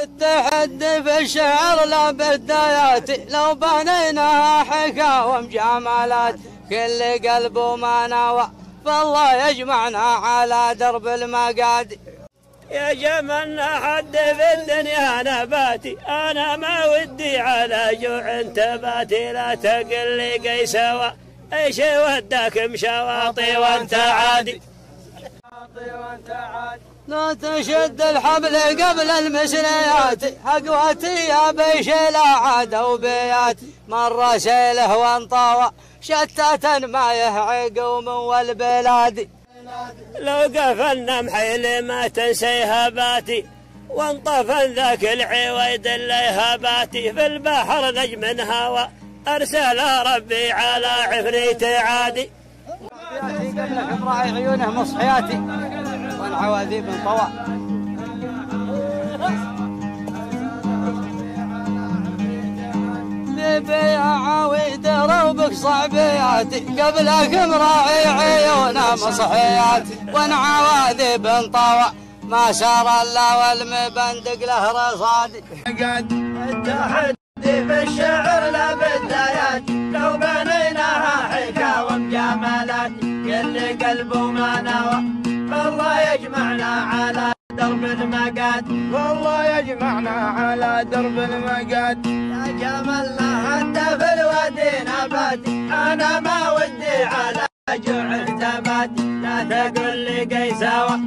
التحدي في الشعر لا بدايات، لو بنيناها حكاوى وجمالات، كل قلب وما نوى فالله يجمعنا على درب المقادي. يا جملنا حد في الدنيا نباتي، أنا ما ودي على جوع تباتي، لا تقل لي قيسوا أي شي وداك مشواطي وانت عادي. لا تشد الحبل قبل المسريات، حقوتي يا بيش لا عاد وبيات، مر سيله وانطوى شتاتا ما يهعقوم والبلاد. لو قفلنا محيل ما تنسي هباتي، وانطفى ذاك العويد اللي هباتي، في البحر نجم هوى أرسل ربي على عفريت عادي. قبلك براعي عيونه مصحياتي والعواذيب انطوى. يا عويد روبك صعبياتي، قبلك مراعي عيونه مصحياتي وانعواذيب انطوى، ما سار الا والمبندق له رصادي. التحدي في الشعر لا بدايات، لو بنيناها حكاوى وجمالات، كل قلب وما نوى فالله يجمعنا على درب المقاد، والله يجمعنا على درب المقاد. يا جملنا حتى في الوادي نباتي، أنا ما ودي على جوع تباتي، لا تقل لي قيساوى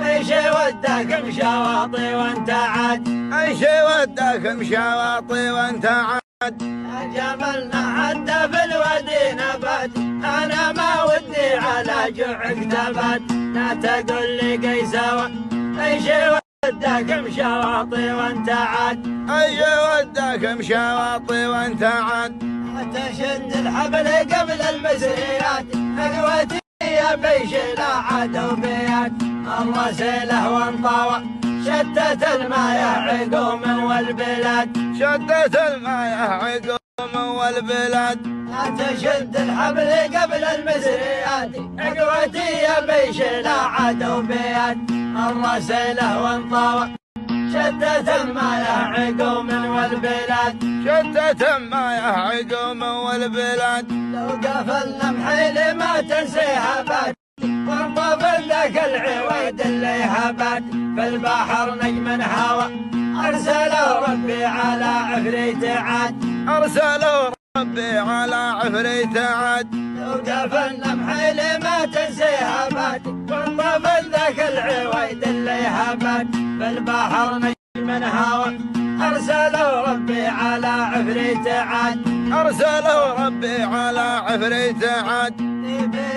أي شي وداك مشواطي وانت عاد، أي شي وداك مشواطي وانت عاد. يا جملنا حتى في الوادي نباتي، أنا ما ودي على جوع تباتي، لا تقل لي قيساوى أي شي وداك مشواطي وانت عاد، أي شي وداك مشواطي وانت عاد. لا تشد الحبل قبل المسريات، حقوتي يا بيش لا عاد وبيات، مر سيله وانطوى شتت الماية عقوم والبلاد، شتت الماية عقوم والبلاد. لا تشد الحبل قبل المسريات، حقوتي يا بيش لا عاد وبيات، مر سيله وانطوى شتت الماية عقوم والبلاد، شتت الماية عقوم والبلاد. لو قفلنا محيل ما تنسي هبات، وانطفى ذاك العويد اللي هبات، في البحر نجم هوى أرسله ربي على عفريت عاد، أرسله ربي على عفريت عاد. لو قفلنا محيل ما تنسي هبات، وانطفى ذاك العويد اللي هبات، في البحر نجم هوى أرسله ربي على عفريت عاد، أرسله ربي على عفريت عاد.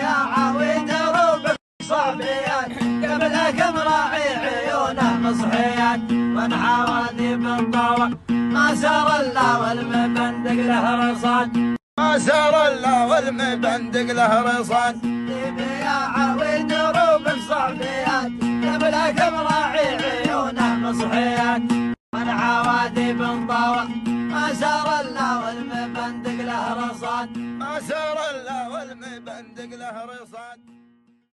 يا عويد روبك صعبيات، قبلك مراعي عيونه مصحيات، وانعواذيب انطوى ما سار الا والمبندق له رصاد، ما سار الا والمبندق له رصاد. يا عويد روبك صعبيات، قبلك مراعي عيونه مصحيات، وانعواذيب انطوى ما سار الا والمبندق له رصاد، ما سار الا والمبندق له رصاد.